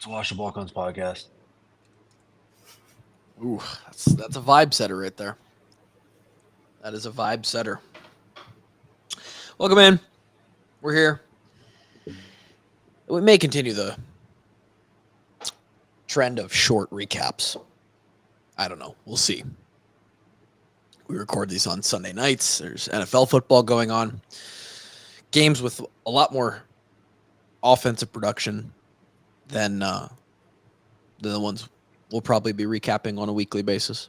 Let's watch the Balkans podcast. Ooh, that's a vibe setter right there. That is a vibe setter. Welcome in. We're here. We may continue the trend of short recaps. I don't know. We'll see. We record these on Sunday nights. There's NFL football going on. Games with a lot more offensive production than the ones we'll probably be recapping on a weekly basis.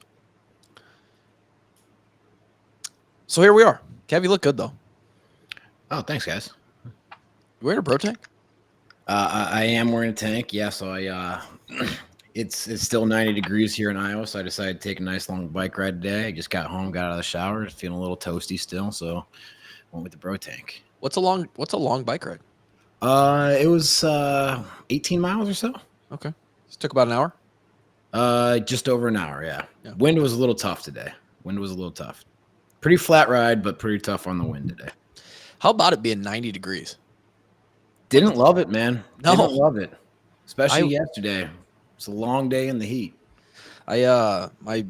So here we are. Kev, you look good, though. Oh, thanks, guys. You wearing a bro tank? I am wearing a tank. Yeah, so it's still 90 degrees here in Iowa, so I decided to take a nice long bike ride today. I just got home, got out of the shower, feeling a little toasty still, so went with the bro tank. What's a long bike ride? It was 18 miles or so. Okay. It took about an hour? Just over an hour, yeah. Wind was a little tough today. Pretty flat ride, but pretty tough on the wind today. How about it being 90 degrees? Didn't love it, man. No. Didn't love it. Especially yesterday. It's a long day in the heat. My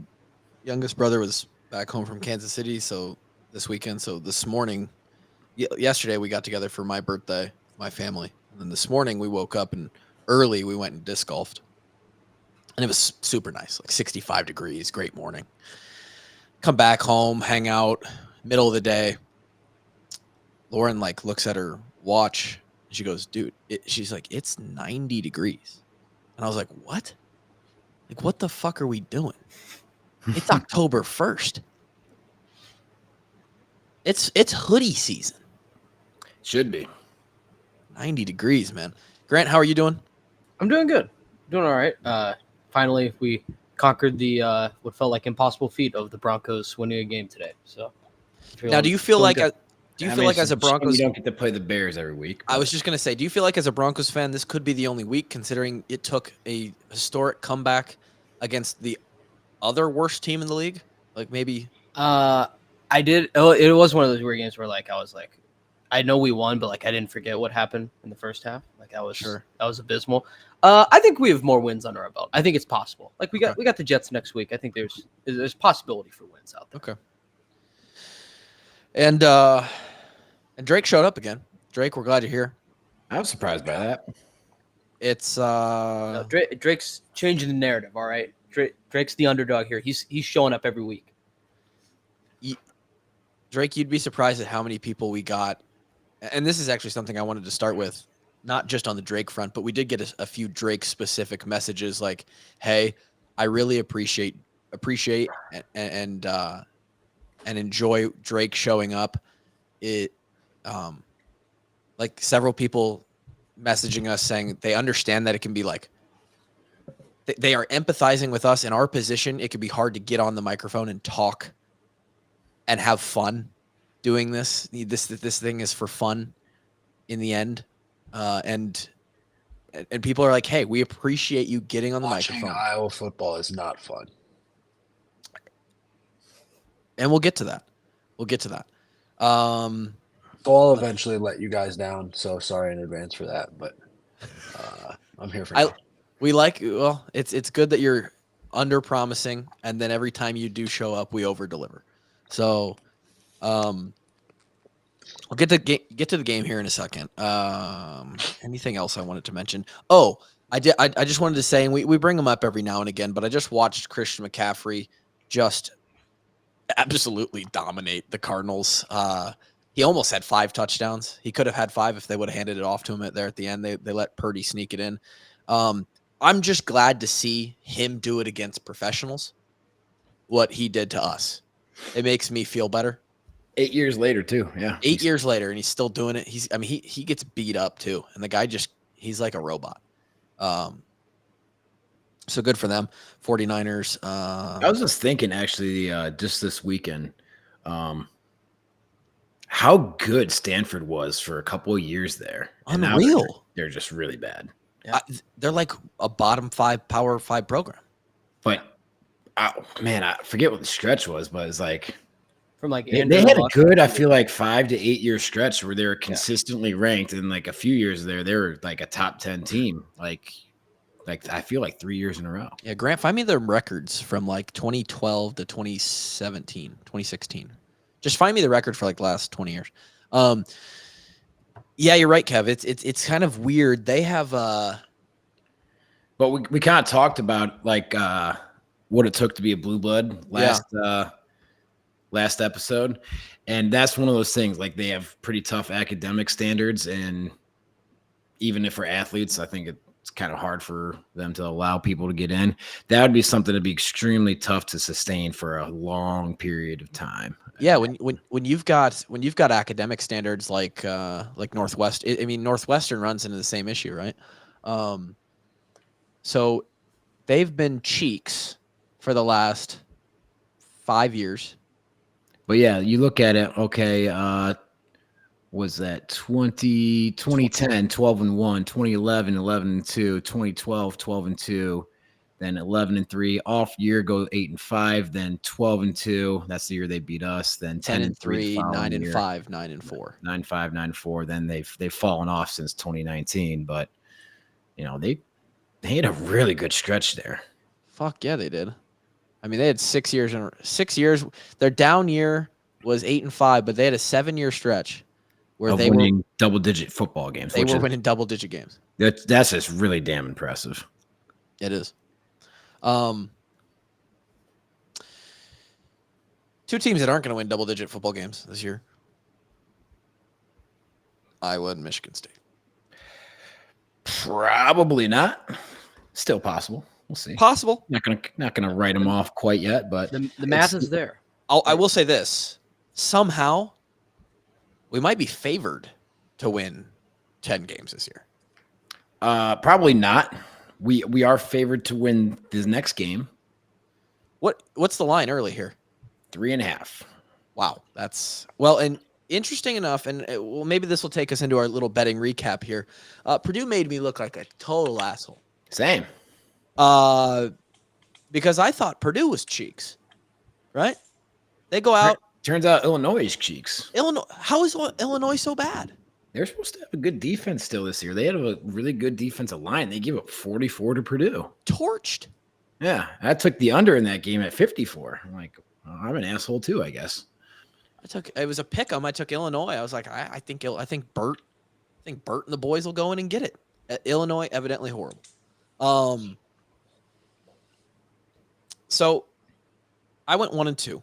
youngest brother was back home from Kansas City, so this weekend. So this morning, yesterday we got together for my birthday, my family. And then this morning we woke up and early we went and disc golfed. And it was super nice, like 65 degrees, great morning. Come back home, hang out, middle of the day. Lauren looks at her watch and she goes, dude, she's like, it's 90 degrees. And I was like, what? Like, what the fuck are we doing? It's October 1st. It's hoodie season. Should be. 90 degrees, man. Grant, how are you doing? I'm doing good. Doing all right. Finally, we conquered the what felt like impossible feat of the Broncos winning a game today. So now, do you feel like as a Broncos, you don't get to play the Bears every week? I was just gonna say, do you feel like as a Broncos fan, this could be the only week, considering it took a historic comeback against the other worst team in the league? Like maybe. I did. Oh, it was one of those weird games where I was like, I know we won, but I didn't forget what happened in the first half. That was abysmal. I think we have more wins under our belt. I think it's possible. We got the Jets next week. I think there's possibility for wins out there. Okay. And Drake showed up again. Drake, we're glad you're here. I was surprised by that. It's no, Drake's changing the narrative. All right, Drake's the underdog here. He's showing up every week. Drake, you'd be surprised at how many people we got. And this is actually something I wanted to start with, not just on the Drake front, but we did get a few Drake-specific messages like, hey, I really appreciate and enjoy Drake showing up. Several people messaging us saying they understand that it can be they are empathizing with us in our position. It can be hard to get on the microphone and talk and have fun doing this. This thing is for fun in the end. And people are like, hey, we appreciate you getting on the microphone. Iowa football is not fun. And we'll get to that. So I'll eventually let you guys down. So sorry in advance for that, but I'm here for now. It's good that you're under promising, and then every time you do show up, we over deliver. So I'll get to the game here in a second. Anything else I wanted to mention? Oh, I just wanted to say, and we bring him up every now and again, but I just watched Christian McCaffrey just absolutely dominate the Cardinals. He almost had 5 touchdowns. He could have had 5 if they would have handed it off to him at the end. They let Purdy sneak it in. I'm just glad to see him do it against professionals, what he did to us. It makes me feel better. 8 years later, too. Yeah. 8 years later, and he's still doing it. He gets beat up, too. And the guy he's like a robot. So good for them. 49ers. I was just thinking, actually, just this weekend, how good Stanford was for a couple of years there. Unreal. And they're just really bad. Yeah. They're like a bottom 5 Power 5 program. But, man, I forget what the stretch was, but it's from they had a good, I feel 5 to 8 year stretch where they were consistently ranked, and a few years there, they were a top 10 team. I feel like 3 years in a row. Yeah, Grant, find me the records from like 2012 to 2017, 2016. Just find me the record for like the last 20 years. Yeah, you're right, Kev. It's kind of weird. They have But we kind of talked about like what it took to be a blue blood last episode, and that's one of those things. Like they have pretty tough academic standards, and even if for athletes, I think it's kind of hard for them to allow people to get in. That would be something to be extremely tough to sustain for a long period of time. Yeah, when you've got academic standards like Northwest, I mean Northwestern runs into the same issue, right? So they've been cheeks for the last 5 years. But yeah, you look at it. Okay, was that 2010 12-1, 2011 11-2, 2012 12-2, then 11-3. Off year go 8-5, then 12-2. That's the year they beat us. Then 10-3, 10-3, 9-5, 9-4, 9-5, 9-4. Then they've fallen off since 2019. But they had a really good stretch there. Fuck yeah, they did. I mean, they had 6 years. 6 years. Their down year was 8-5, but they had a 7-year stretch where they winning were double-digit football games. They were winning double-digit games. That's just really damn impressive. It is. Two teams that aren't going to win double-digit football games this year: Iowa and Michigan State. Probably not. Still possible. We'll see. Possible. Not gonna write them off quite yet, but the math is there. I will say this: somehow, we might be favored to win 10 games this year. Probably not. We are favored to win this next game. What's the line early here? 3.5. Wow, that's and interesting enough, and maybe this will take us into our little betting recap here. Purdue made me look like a total asshole. Same. Because I thought Purdue was cheeks, right? They go out. Turns out Illinois is cheeks. Illinois. How is Illinois so bad? They're supposed to have a good defense still this year. They had a really good defensive line. They gave up 44 to Purdue. Torched. Yeah, I took the under in that game at 54. I'm like, I'm an asshole too, I guess. It was a pick 'em. I took Illinois. I was like, I think Bert and the boys will go in and get it. Illinois evidently horrible. So I went 1-2.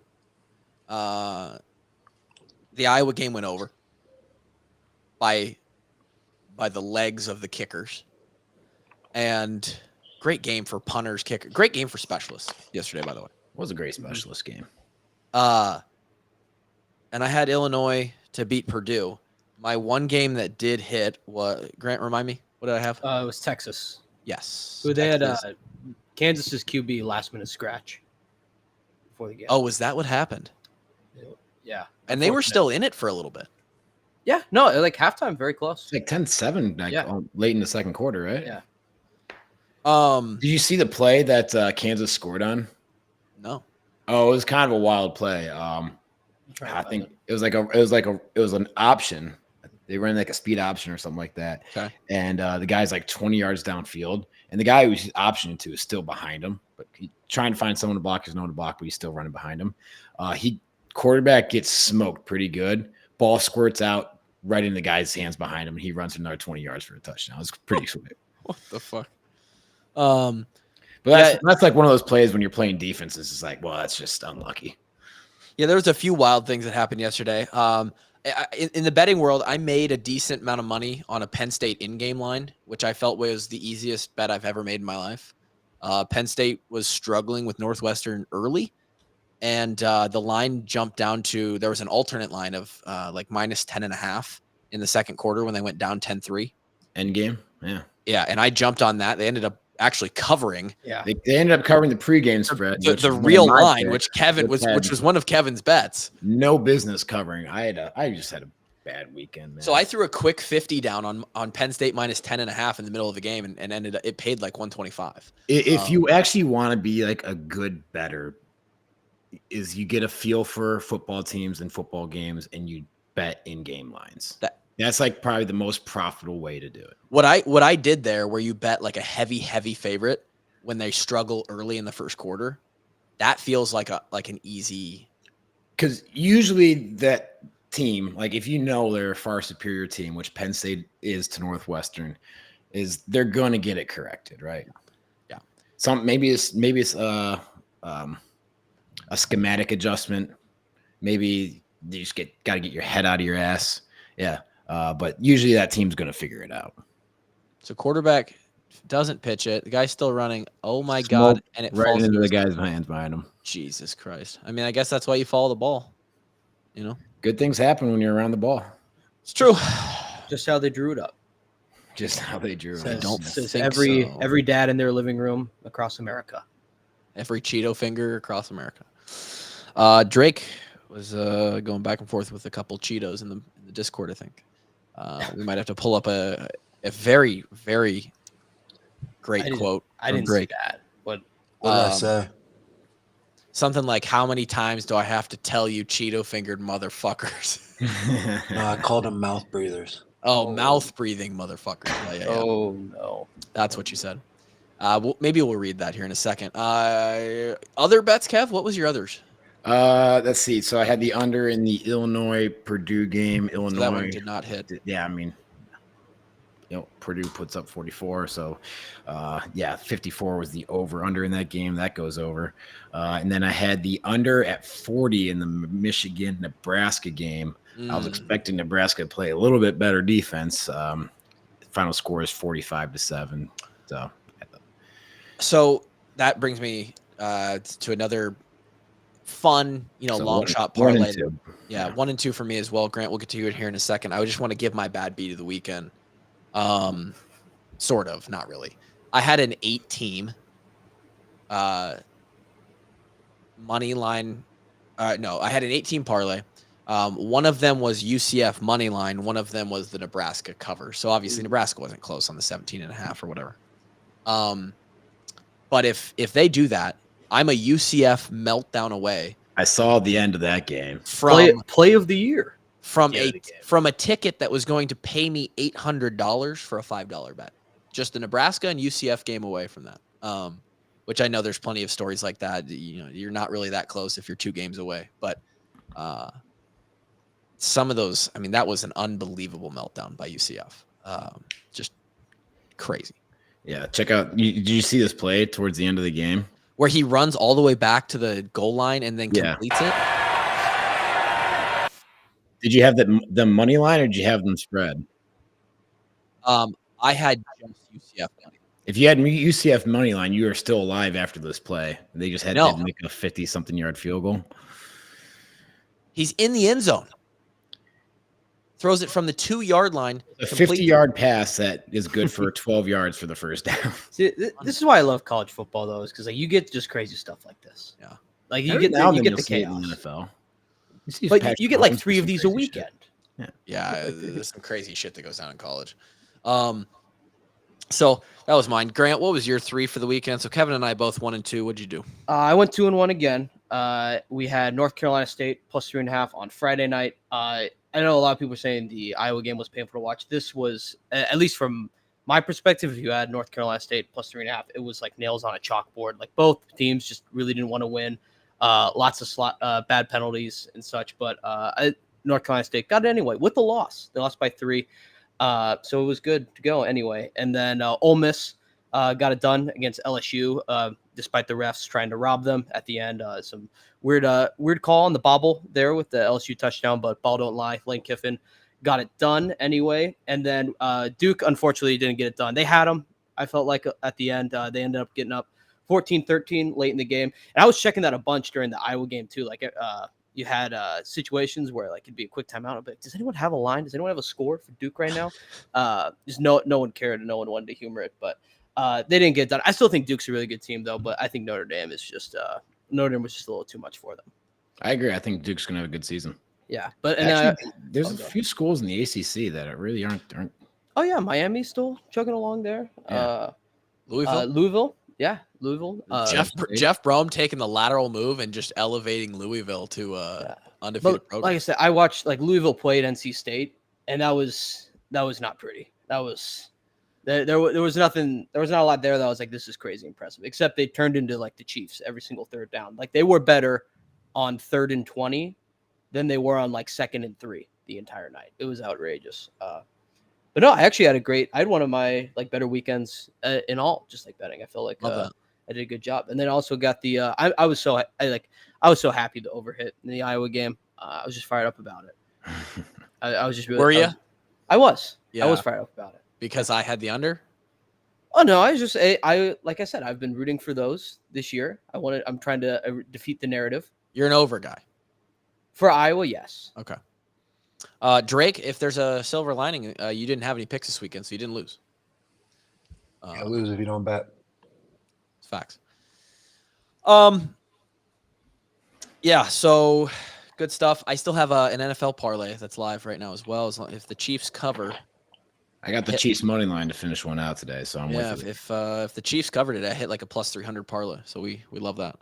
The Iowa game went over by the legs of the kickers, and great game for punters, kicker. Great game for specialists yesterday, by the way. It was a great specialist game. And I had Illinois to beat Purdue. My one game that did hit was Grant. Remind me, what did I have? It was Texas. Yes. Who they had Kansas's QB last minute scratch before the game. Oh, was that what happened? Yeah. And they were still in it for a little bit. Yeah. No, like halftime, very close. It's like 10-7 late in the second quarter, right? Yeah. Did you see the play that Kansas scored on? No. Oh, it was kind of a wild play. I think it was an option. They ran like a speed option or something like that. Okay. And the guy's like 20 yards downfield, and the guy who he's optioning to is still behind him, but he's trying to find someone to block. There's no one to block, but he's still running behind him. Quarterback gets smoked pretty good. Ball squirts out right in the guy's hands behind him, and he runs another 20 yards for a touchdown. It's pretty sweet. What the fuck? But that's like one of those plays when you're playing defenses. It's like, well, that's just unlucky. Yeah, there was a few wild things that happened yesterday. In the betting world, I made a decent amount of money on a Penn State in-game line, which I felt was the easiest bet I've ever made in my life. Penn State was struggling with Northwestern early, and the line jumped down to, there was an alternate line of like minus 10.5 in the second quarter when they went down 10-3. End game, yeah. Yeah, and I jumped on that. They ended up actually covering. Yeah, they ended up covering the pregame spread, the real line, which was one of Kevin's bets. No business covering. I just had a bad weekend, man. So I threw a quick 50 down on Penn State minus 10.5 in the middle of the game, and it paid like 125. If you actually want to be like a good bettor, is you get a feel for football teams and football games, and you bet in game lines. That's like probably the most profitable way to do it. What I did there, where you bet like a heavy favorite when they struggle early in the first quarter, that feels like an easy. Because usually that team, like if you know they're a far superior team, which Penn State is to Northwestern, is they're going to get it corrected, right? Yeah. Maybe it's a schematic adjustment. Maybe you just got to get your head out of your ass. Yeah. But usually that team's going to figure it out. So quarterback doesn't pitch it. The guy's still running. Oh my Smoke God! And it right falls into the his guy's hands behind him. Jesus Christ! I mean, I guess that's why you follow the ball. You know, good things happen when you're around the ball. It's true. Just how they drew it up. Just how they drew it. I don't Says think every dad in their living room across America. Every Cheeto finger across America. Drake was going back and forth with a couple Cheetos in the Discord, I think. We might have to pull up a very, very great quote I from didn't Drake. see that. But What did I say? Something like, how many times do I have to tell you Cheeto-fingered motherfuckers? No, I called them mouth breathers. Oh, mouth-breathing motherfuckers. Yeah. Oh, no. That's what you said. Maybe we'll read that here in a second. Other bets, Kev? What was your others? Let's see. So I had the under in the Illinois-Purdue game. Illinois. So that one did not hit. Yeah, I mean, Purdue puts up 44. So, 54 was the over-under in that game. That goes over. And then I had the under at 40 in the Michigan-Nebraska game. I was expecting Nebraska to play a little bit better defense. Final score is 45-7. So that brings me to another fun, long shot parlay. 1 and 2. Yeah, 1 and 2 for me as well. Grant, we'll get to you here in a second. I just want to give my bad beat of the weekend. Sort of, not really. I had an 8-team money line. No, I had an 8-team parlay. One of them was UCF money line. One of them was the Nebraska cover. So obviously Nebraska wasn't close on the 17.5 or whatever. But if they do that, I'm a UCF meltdown away. I saw the end of that game. From play of the year. From a ticket that was going to pay me $800 for a $5 bet. Just the Nebraska and UCF game away from that. Which I know there's plenty of stories like that. You're not really that close if you're 2 games away. But some of those, I mean, that was an unbelievable meltdown by UCF. Just crazy. Yeah, check out. Did you see this play towards the end of the game? Where he runs all the way back to the goal line and then completes it? Did you have the money line or did you have them spread? I had just UCF money. If you had UCF money line, you are still alive after this play. They just had to make a 50-something yard field goal. He's in the end zone. Throws it from the 2-yard line. A 50-yard pass that is good for 12 yards for the first down. See, this is why I love college football, though, is because you get just crazy stuff like this. Yeah, like you get the chaos. In the NFL. But you get like 3 of these a weekend. Yeah, there's some crazy shit that goes down in college. So that was mine. Grant, what was your 3 for the weekend? So Kevin and I both 1 and 2. What'd you do? I went 2 and 1 again. We had North Carolina State plus 3.5 on Friday night. I know a lot of people are saying the Iowa game was painful to watch. This was, at least from my perspective, if you had North Carolina State plus 3.5, it was like nails on a chalkboard. Like both teams just really didn't want to win. Lots of bad penalties and such, but North Carolina State got it anyway with the loss. They lost by 3, so it was good to go anyway. And then Ole Miss got it done against LSU, despite the refs trying to rob them at the end. Some weird call on the bobble there with the LSU touchdown, but ball don't lie. Lane Kiffin got it done anyway. And then Duke, unfortunately, didn't get it done. They had them, I felt like, at the end. They ended up getting up 14-13 late in the game. And I was checking that a bunch during the Iowa game, too. Like, you had situations where, like, it'd be a quick timeout. But does anyone have a line? Does anyone have a score for Duke right now? Just no one cared and no one wanted to humor it. But they didn't get it done. I still think Duke's a really good team, though. But I think Notre Dame was just a little too much for them. I agree. I think Duke's going to have a good season. Yeah, but actually, there's a few schools in the ACC that really aren't. Oh yeah, Miami's still chugging along there. Yeah. Louisville. Yeah, Louisville. Jeff Brom taking the lateral move and just elevating Louisville to undefeated program. Like I said, I watched Louisville played NC State and that was not pretty. That was there was nothing. There was not a lot there that I was like, this is crazy impressive. Except they turned into like the Chiefs every single third down. Like they were better on 3rd and 20 than they were on like 2nd and 3 the entire night. It was outrageous. But no, I actually had I had one of my like better weekends in all, just like betting. I feel like I did a good job, and then also got the I was so happy the overhit in the Iowa game. I was just fired up about it. I was just really. Were you? I was. Yeah. I was fired up about it because I had the under. Oh no, I was just I like I said, I've been rooting for those this year. I'm trying to defeat the narrative. You're an over guy For Iowa, yes. Okay. Drake, if there's a silver lining, you didn't have any picks this weekend, so you didn't lose. You lose if you don't bet. It's facts. Yeah, so good stuff. I still have an NFL parlay that's live right now as well. As long, if the Chiefs cover, I got the Chiefs money line to finish one out today, so I'm with you. If the Chiefs covered it, I hit like a plus 300 parlay, so we love that.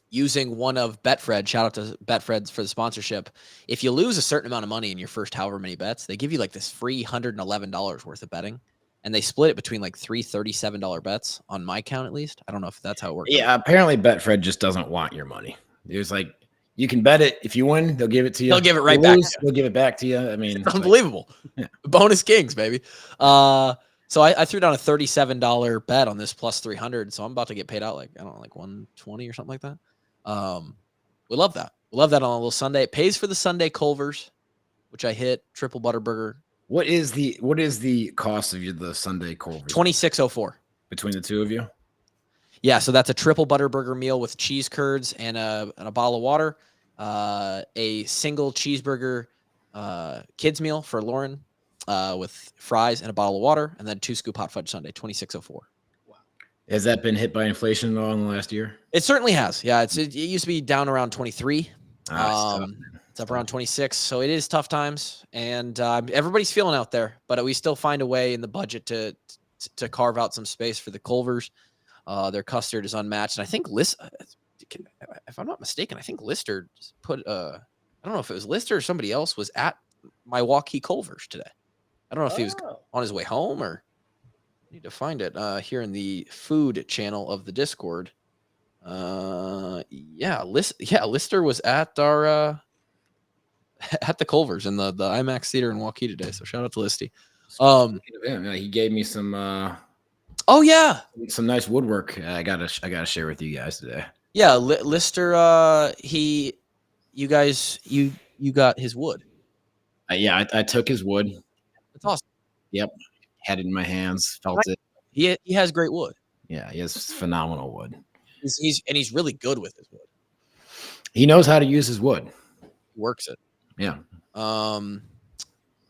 Using one of Betfred, shout out to Betfred for the sponsorship. If you lose a certain amount of money in your first however many bets, they give you like this free $111 worth of betting, and they split it between like three $37 bets on my count at least. I don't know if that's how it works. Yeah, apparently Betfred just doesn't want your money. There's like, you can bet it. If you win, they'll give it to you. They'll give it right you back. Lose, they'll give it back to you. I mean, it's unbelievable. Yeah. Bonus kings, baby. So I threw down a $37 bet on this plus 300. So I'm about to get paid out like, I don't know, like 120 or something like that. We love that. We love that on a little Sunday. It pays for the Sunday Culvers, which I hit. Triple butter burger. What is the cost of the Sunday Culvers? $26.04 between the two of you. Yeah, so that's a triple butter burger meal with cheese curds and a bottle of water. A single cheeseburger kids meal for Lauren with fries and a bottle of water, and then 2 scoop hot fudge sundae. $26.04. Has that been hit by inflation at all in the last year? It certainly has. Yeah, it used to be down around 23. It's up around 26. So it is tough times, and everybody's feeling out there. But we still find a way in the budget to carve out some space for the Culvers. Their custard is unmatched, and I think if I'm not mistaken, I think Lister put I don't know if it was Lister or somebody else was at my Milwaukee Culvers today. I don't know if he was on his way home or. Need to find it here in the food channel of the Discord. Lister was at our at the Culvers in the IMAX theater in Milwaukee today. So shout out to Listy. He gave me some. Some nice woodwork. I gotta share with you guys today. Yeah, Lister. You got his wood. I took his wood. That's awesome. Yep. Had it in my hands, felt it. He has great wood. Yeah, he has phenomenal wood. He's really good with his wood. He knows how to use his wood. Works it. Yeah. For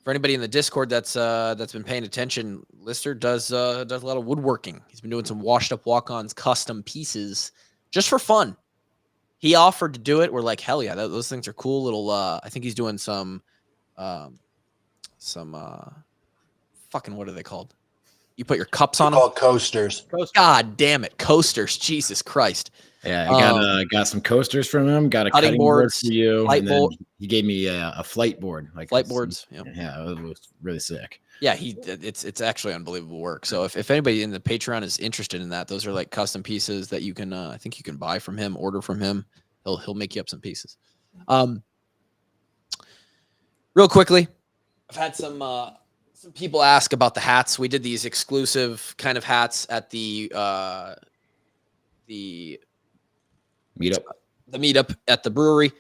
anybody in the Discord that's been paying attention, Lister does a lot of woodworking. He's been doing some washed up walk-ons, custom pieces, just for fun. He offered to do it. We're like, hell yeah, those things are cool. Little, I think he's doing some fucking, what are they called? You put your cups on them. Called coasters. God damn it, coasters! Jesus Christ. Yeah, I got some coasters from him. Got a cutting board for you. And then he gave me a flight board. Like flight boards. Yeah, it was really sick. Yeah, it's actually unbelievable work. So if anybody in the Patreon is interested in that, those are like custom pieces that you can I think you can buy from him, order from him. He'll make you up some pieces. Real quickly, I've had some people ask about the hats. We did these exclusive kind of hats at the meetup at the brewery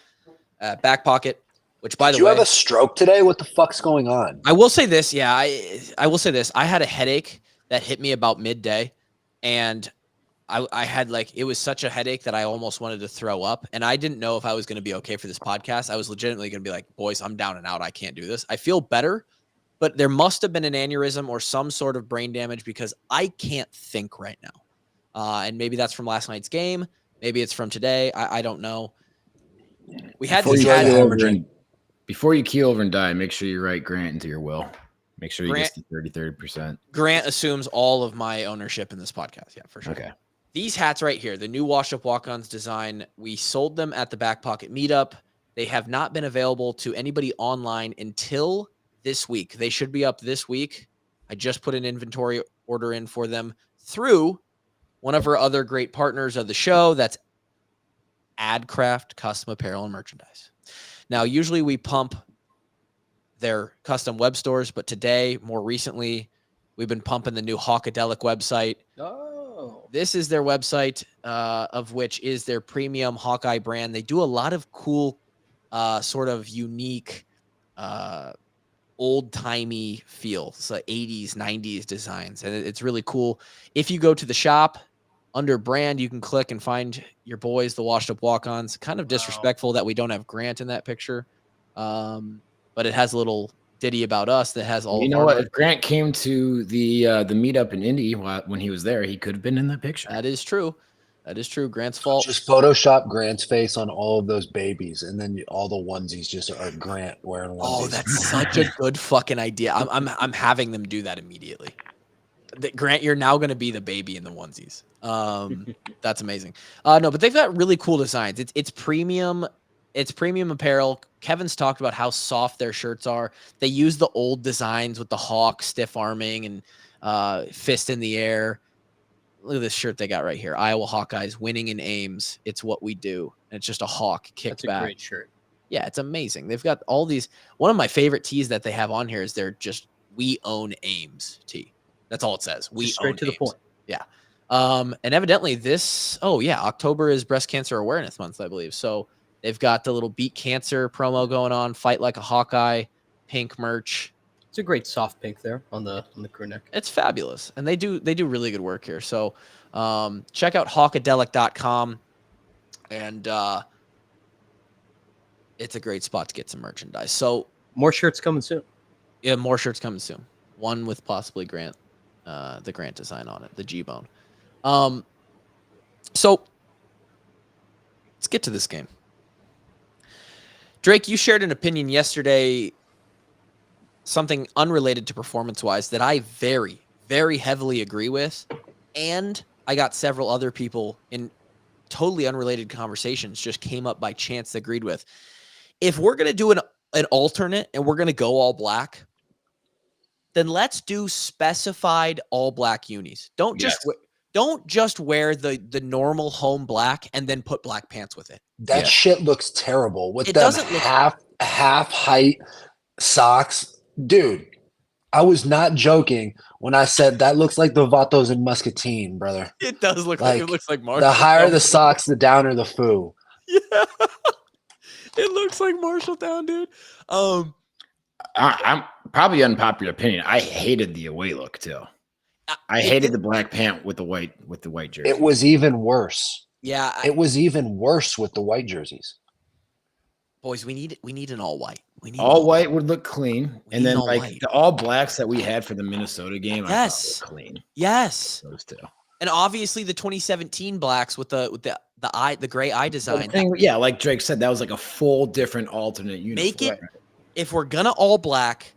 at Back Pocket, which by the way, did you have a stroke today? What the fuck's going on? I will say this. Yeah, I will say this. I had a headache that hit me about midday, and I had it was such a headache that I almost wanted to throw up, and I didn't know if I was going to be okay for this podcast. I was legitimately going to be like, boys, I'm down and out. I can't do this. I feel better, but there must have been an aneurysm or some sort of brain damage because I can't think right now. And maybe that's from last night's game. Maybe it's from today. I don't know. We had before you keel over and die, make sure you write Grant into your will. Make sure you get the 30%. Grant assumes all of my ownership in this podcast. Yeah, for sure. Okay. These hats right here, the new wash up walk-ons design, we sold them at the Back Pocket meetup They have not been available to anybody online until this week. They should be up this week. I just put an inventory order in for them through one of our other great partners of the show. That's AdCraft Custom Apparel and Merchandise. Now, usually we pump their custom web stores, but today, more recently, we've been pumping the new Hawkadelic website. Oh, This is their website, of which is their premium Hawkeye brand. They do a lot of cool, sort of unique, old-timey feel. So 80s, 90s designs, and it's really cool. If you go to the shop, under brand, you can click and find your boys, the Washed Up Walk-Ons. Kind of disrespectful that we don't have Grant in that picture. But it has a little ditty about us that has all You of know our what? merch. If Grant came to the meetup in Indy when he was there, he could have been in that picture. That is true. That is true. Grant's fault. Just Photoshop Grant's face on all of those babies, and then all the onesies just are Grant wearing onesies. Oh, that's such a good fucking idea. I'm having them do that immediately. Grant, you're now going to be the baby in the onesies. That's amazing. No, but they've got really cool designs. It's premium. It's premium apparel. Kevin's talked about how soft their shirts are. They use the old designs with the hawk stiff arming and fist in the air. Look at this shirt they got right here. Iowa Hawkeyes winning in Ames. It's what we do. And it's just a hawk kicked that's back. a great shirt. Yeah, it's amazing. They've got all these. One of my favorite tees that they have on here is their just "We Own Ames" tee. That's all it says. We Just straight own to the Ames. point. Yeah. And evidently this. Oh yeah, October is Breast Cancer Awareness Month, I believe. So they've got the little Beat Cancer promo going on. Fight like a Hawkeye, pink merch. It's a great soft pink there on the crew neck. It's fabulous, and they do really good work here. So check out hawkadelic.com, and it's a great spot to get some merchandise. So More shirts coming soon. yeah, more shirts coming soon. One with possibly Grant, the Grant design on it, the G-bone. So let's get to this game. Drake, you shared an opinion yesterday, something unrelated to performance-wise that I very, very heavily agree with, and I got several other people in totally unrelated conversations just came up by chance that agreed with. If we're going to do an alternate and we're going to go all black, then let's do specified all black unis. Don't just wear the normal home black and then put black pants with it. That shit looks terrible with It them doesn't look- half height socks. Dude, I was not joking when I said that looks like the Vatos and Muscatine, brother. It does look Like, it looks like Marshall. The higher the socks, the downer the foo. Yeah. It looks like Marshalltown, dude. I'm probably unpopular opinion. I hated the away look too. I hated the black pant with the white jersey. It was even worse. Yeah, It was even worse with the white jerseys. boys, we need an all white. We need all white would look clean, We and need then all like white. the all blacks that we had for the Minnesota game, I Yes. thought were clean. Yes, Those two. and obviously the 2017 blacks with the gray eye design. Yeah, like Drake said, that was like a full different alternate uniform. Make it, if we're gonna all black,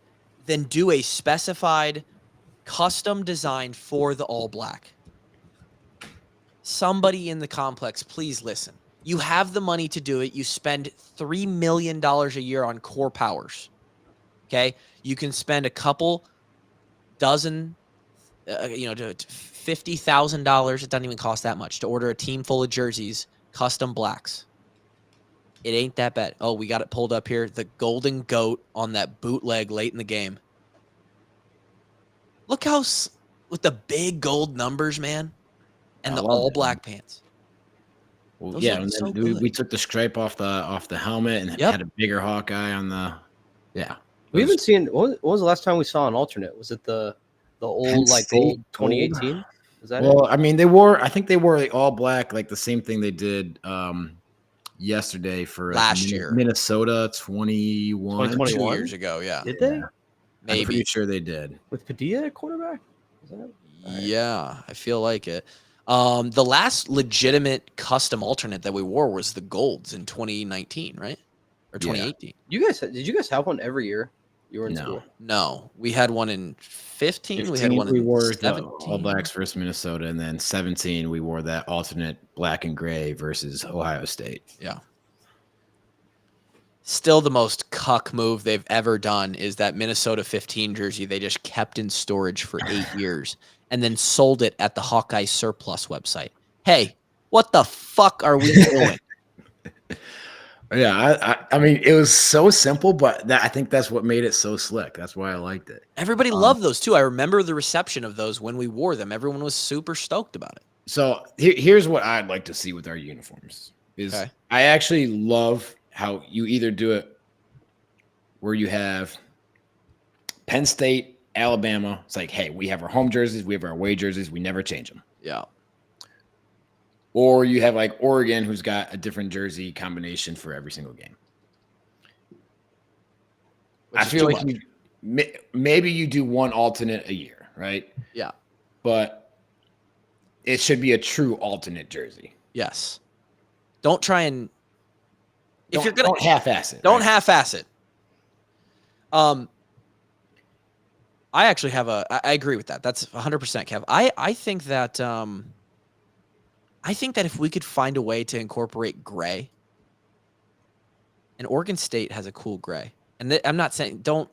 then do a specified custom design for the all black. Somebody in the complex, please listen. You have the money to do it. You spend $3 million a year on core powers. Okay, you can spend a couple dozen, to $50,000. It doesn't even cost that much to order a team full of jerseys, custom blacks. It ain't that bad. Oh, we got it pulled up here. The golden goat on that bootleg late in the game. Look how with the big gold numbers, man, and I the love all it. black pants. Well, Those yeah, look and so then good. we took the stripe off the helmet and Yep. had a bigger Hawkeye on the. Yeah, We haven't seen. What was the last time we saw an alternate? Was it the old Penn like State old 2018? Is that Well, it? I mean, they wore. I think they wore like all black, like the same thing they did yesterday for Last year. Minnesota 21. 2021? 2 years ago, yeah. Did they I'm Maybe. pretty sure they did. with Padilla at quarterback? Is that? Yeah, I feel like it. The last legitimate custom alternate that we wore was the golds in 2019, right? Or 2018. Did you guys have one every year you were in No. school? No, we had one in 15. We had 15, one in we wore the 17. All Blacks versus Minnesota, and then 17 we wore that alternate black and gray versus Ohio State. Yeah. Still the most cuck move they've ever done is that Minnesota 15 jersey they just kept in storage for 8 years and then sold it at the Hawkeye Surplus website. Hey, what the fuck are we doing? Yeah, I mean, it was so simple, but I think that's what made it so slick. That's why I liked it. Everybody loved those too. I remember the reception of those when we wore them. Everyone was super stoked about it. So here's what I'd like to see with our uniforms is Okay. I actually love how you either do it where you have Penn State, Alabama. It's like, hey, we have our home jerseys, we have our away jerseys, we never change them. Yeah. Or you have like Oregon, who's got a different jersey combination for every single game. I feel like maybe you do one alternate a year, right? Yeah. But it should be a true alternate jersey. Yes. Don't try and if you're gonna don't half-ass it. Don't right? half-ass it. I actually have I agree with that. That's 100% Kev. I think that if we could find a way to incorporate gray, and Oregon State has a cool gray, and I'm not saying don't.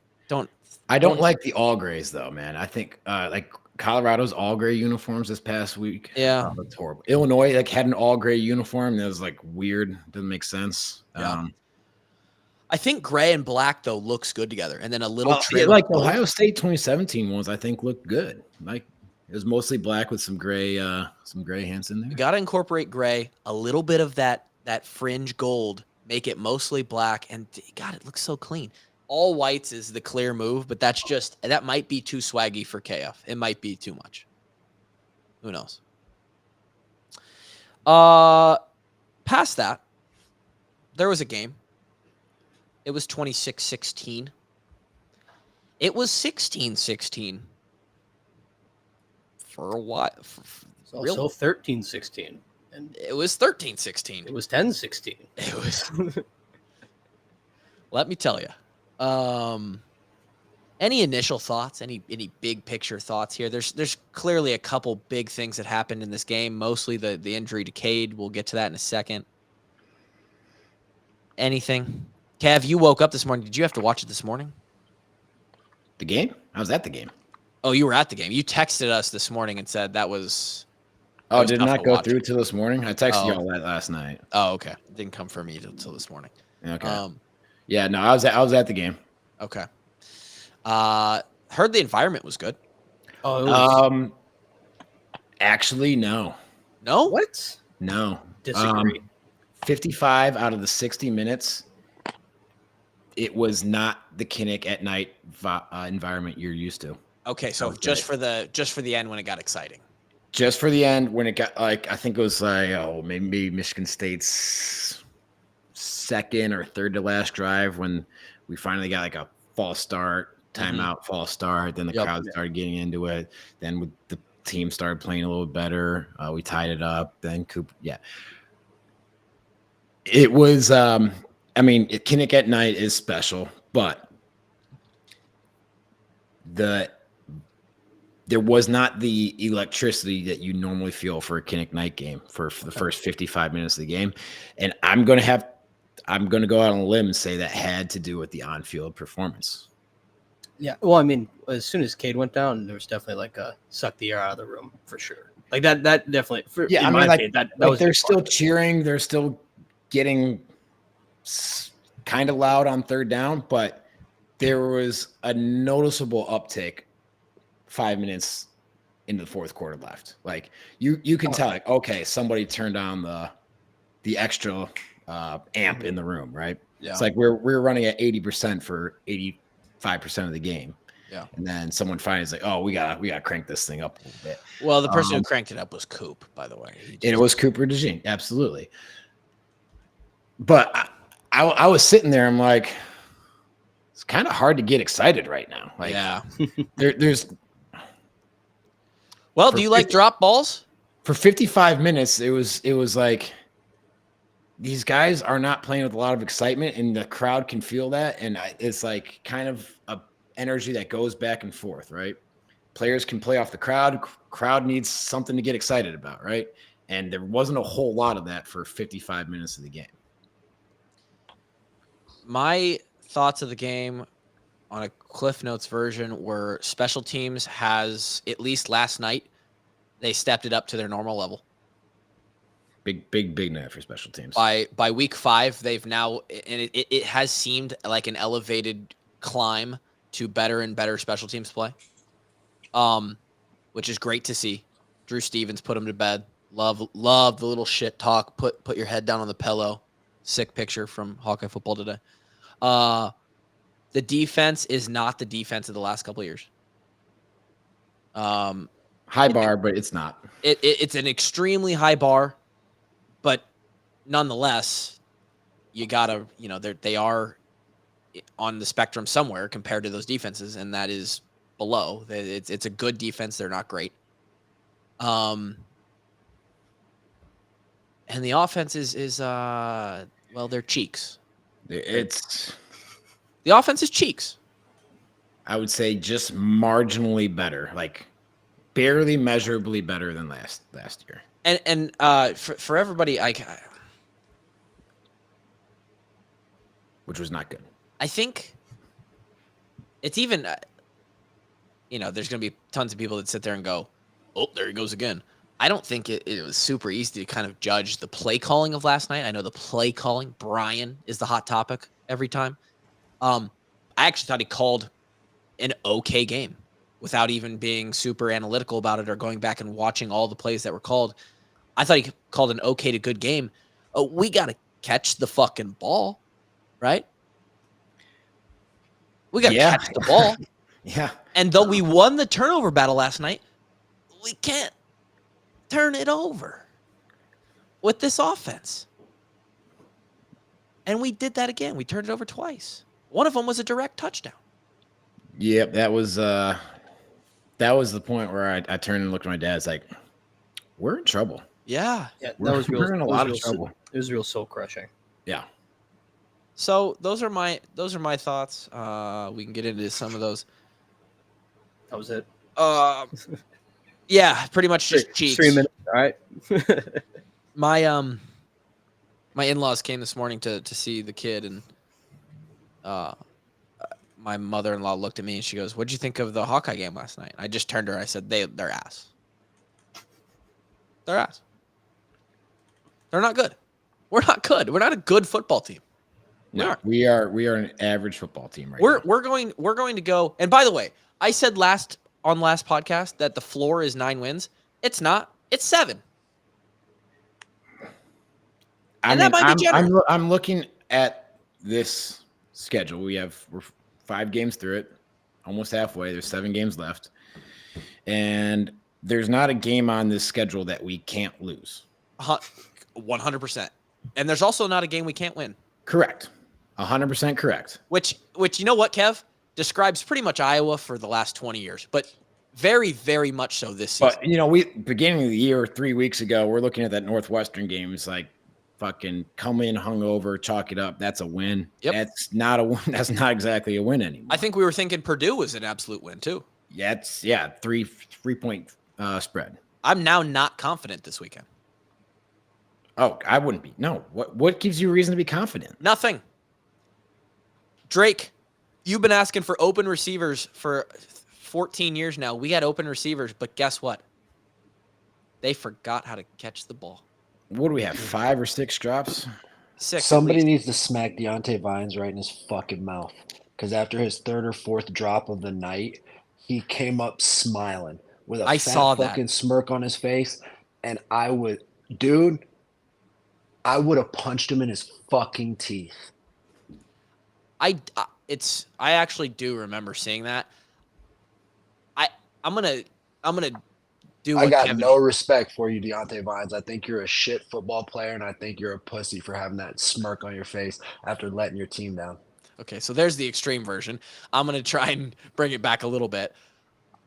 I don't like the all grays though, man. I think like Colorado's all gray uniforms this past week. Yeah, that's horrible. Illinois like had an all gray uniform that was like weird. Doesn't make sense. Yeah. I think gray and black though looks good together, and then a little trim. Like Ohio State 2017 ones, I think looked good. Like it was mostly black with some gray hints in there. You got to incorporate gray, a little bit of that fringe gold, make it mostly black, and God, it looks so clean. All whites is the clear move, but that might be too swaggy for KF. It might be too much. Who knows? Past that, there was a game. It was 26-16. It was 16-16 for a while. It's also 13-16. And it was 13-16. It was 10-16. It was. Let me tell you. Any initial thoughts? Any big picture thoughts here? There's clearly a couple big things that happened in this game. Mostly the injury to Cade. We'll get to that in a second. Anything? Cav, you woke up this morning. Did you have to watch it this morning? The game? I was at the game. Oh, you were at the game. You texted us this morning and said that was. Oh, did not go through till this morning? I texted y'all that last night. Oh, okay. It didn't come for me till this morning. Okay. Yeah, no, I was at the game. Okay. Heard the environment was good. Oh, it was... Actually, no. No? What? No. Disagree. 55 out of the 60 minutes, it was not the Kinnick at night environment you're used to. Okay, so just for the end when it got exciting. Just for the end when it got like I think it was like maybe Michigan State's second or third to last drive when we finally got like a false start, timeout, false start. Then the crowd started getting into it. Then the team started playing a little better. We tied it up. Then Coop, it was. I mean, Kinnick at night is special, but there was not the electricity that you normally feel for a Kinnick night game for the first 55 minutes of the game. And I'm going to go out on a limb and say that had to do with the on-field performance. Yeah. Well, I mean, as soon as Cade went down, there was definitely like a suck the air out of the room for sure. Like that definitely. I mean, like, that was they're still cheering. They're still getting kind of loud on third down, but there was a noticeable uptick 5 minutes into the fourth quarter left. Like you can tell, like, okay, somebody turned on the extra amp in the room, right? Yeah. It's like we're running at 80% for 85% of the game. Yeah. And then someone finally is like, oh, we gotta crank this thing up a little bit. Well, the person who cranked it up was Coop, by the way. It was Cooper DeJean, absolutely. But I was sitting there, I'm like, it's kind of hard to get excited right now. Like, yeah. there's. Well, do you like drop balls? For 55 minutes, it was like these guys are not playing with a lot of excitement, and the crowd can feel that, and it's like kind of a energy that goes back and forth, right? Players can play off the crowd. Crowd needs something to get excited about, right? And there wasn't a whole lot of that for 55 minutes of the game. My thoughts of the game on a Cliff Notes version were special teams has, at least last night, they stepped it up to their normal level. Big night for special teams. By week 5, they've now, and it has seemed like an elevated climb to better and better special teams play, which is great to see. Drew Stevens put him to bed. Love the little shit talk. Put your head down on the pillow. Sick picture from Hawkeye Football today. The defense is not the defense of the last couple of years. High bar, but it's not. It's an extremely high bar, but nonetheless, you gotta, they are on the spectrum somewhere compared to those defenses, and that is below. It's a good defense. They're not great. And the offense is they're cheeks. The offense is cheeks. I would say just marginally better, like barely measurably better than last year. And for everybody, which was not good. I think it's even, there's going to be tons of people that sit there and go, oh, there he goes again. I don't think it was super easy to kind of judge the play calling of last night. I know the play calling, Brian, is the hot topic every time. I actually thought he called an okay game without even being super analytical about it or going back and watching all the plays that were called. I thought he called an okay to good game. We got to catch the fucking ball, right? We got to catch the ball. Yeah. And though we won the turnover battle last night, we can't turn it over with this offense. And we did that again. We turned it over twice. One of them was a direct touchdown. Yep, that was the point where I turned and looked at my dad. It's like, we're in trouble. Yeah. We're in a lot of trouble. It was real soul crushing. Yeah. So those are my thoughts. We can get into some of those. That was it. Yeah, pretty much just cheeks. 3 minutes. All right. My in-laws came this morning to see the kid, and my mother-in-law looked at me and she goes, "What'd you think of the Hawkeye game last night?" I just turned to her. I said, "They're ass. They're ass. They're not good. We're not good. We're not a good football team. We are an average football team right now. We're going to go. And by the way, I said last podcast that the floor is 9 wins. It's not. It's 7. That might be generous. I'm looking at this schedule. We're 5 games through it, almost halfway. There's 7 games left, and there's not a game on this schedule that we can't lose. 100%. And there's also not a game we can't win. Correct. 100% correct. Which you know what, Kev? Describes pretty much Iowa for the last 20 years, but very, very much so this season. But, we beginning of the year, 3 weeks ago, we're looking at that Northwestern game. It's like, fucking come in hungover, chalk it up. That's a win. Yep. That's not a win. That's not exactly a win anymore. I think we were thinking Purdue was an absolute win too. Yeah, it's 3-point spread. I'm now not confident this weekend. Oh, I wouldn't be. No. What gives you a reason to be confident? Nothing. Drake, you've been asking for open receivers for 14 years now. We had open receivers, but guess what? They forgot how to catch the ball. What do we have? 5 or 6 drops? 6. Somebody needs to smack Deontay Vines right in his fucking mouth. Because after his 3rd or 4th drop of the night, he came up smiling with a fucking smirk on his face. And I would have punched him in his fucking teeth. I actually do remember seeing that. I'm gonna do. I got no respect for you, Deontay Vines. I think you're a shit football player, and I think you're a pussy for having that smirk on your face after letting your team down. Okay, so there's the extreme version. I'm gonna try and bring it back a little bit.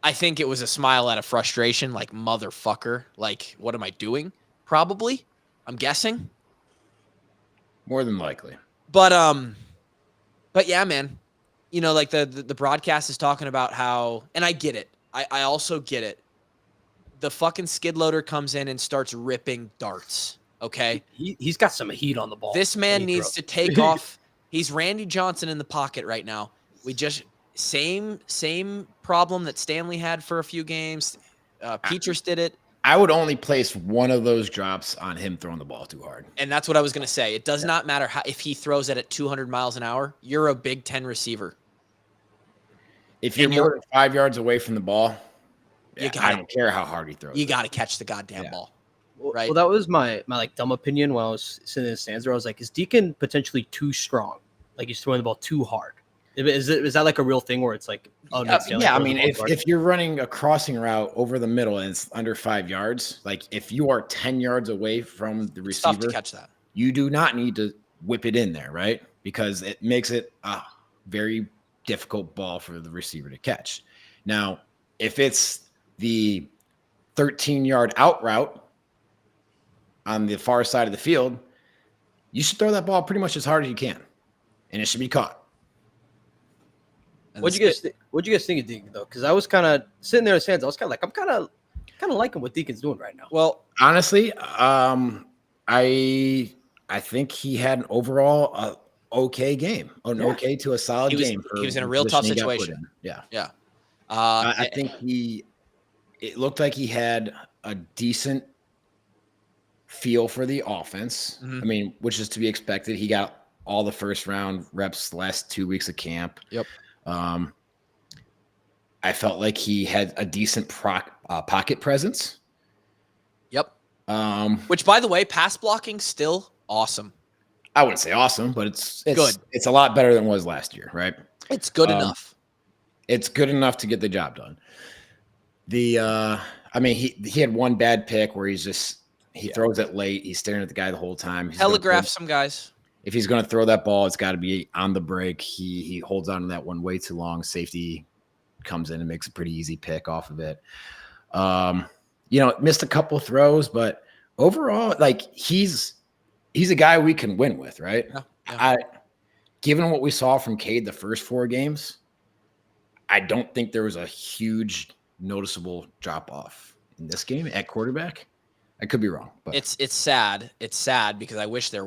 I think it was a smile out of frustration, like motherfucker. Like, what am I doing? Probably. I'm guessing. More than likely. But yeah, man. Like the broadcast is talking about how, and I get it. I also get it. The fucking skid loader comes in and starts ripping darts. Okay. He's got some heat on the ball. This man needs to take off He's Randy Johnson in the pocket right now. We just same problem that Stanley had for a few games. Petras did it. I would only place one of those drops on him throwing the ball too hard. And that's what I was going to say. It does not matter if he throws it at 200 miles an hour. You're a Big Ten receiver. If you're more than 5 yards away from the ball, I don't care how hard he throws. You got to catch the goddamn ball. Right. Well, that was my like dumb opinion when I was sitting in the stands where I was like, is Deacon potentially too strong? Like he's throwing the ball too hard. Is that like a real thing where it's like, oh, yeah, I mean, if you're running a crossing route over the middle and it's under 5 yards, like if you are 10 yards away from the receiver, it's tough to catch that. You do not need to whip it in there, right? Because it makes it a very difficult ball for the receiver to catch. Now, if it's the 13-yard out route on the far side of the field, you should throw that ball pretty much as hard as you can, and it should be caught. What'd you guys think of Deacon though? Because I was kind of sitting there in the stands. I was kind of like, I'm kind of liking what Deacon's doing right now. Well, honestly, I think he had an overall okay game, okay to a solid game. He was in a real tough situation. Yeah. I think it looked like he had a decent feel for the offense. Mm-hmm. I mean, which is to be expected. He got all the first round reps the last 2 weeks of camp. Yep. I felt like he had a decent pocket presence. Yep. Which, by the way, pass blocking still awesome. I wouldn't say awesome, but it's good. It's a lot better than it was last year, right? It's good enough. It's good enough to get the job done. I mean, he had one bad pick where he throws it late. He's staring at the guy the whole time. Telegraph some guys. If he's going to throw that ball, it's got to be on the break. He holds on to that one way too long. Safety comes in and makes a pretty easy pick off of it. Missed a couple throws, but overall, like he's a guy we can win with, right? Yeah. Given what we saw from Cade the first 4 games, I don't think there was a huge noticeable drop off in this game at quarterback. I could be wrong, but it's sad. It's sad because I wish there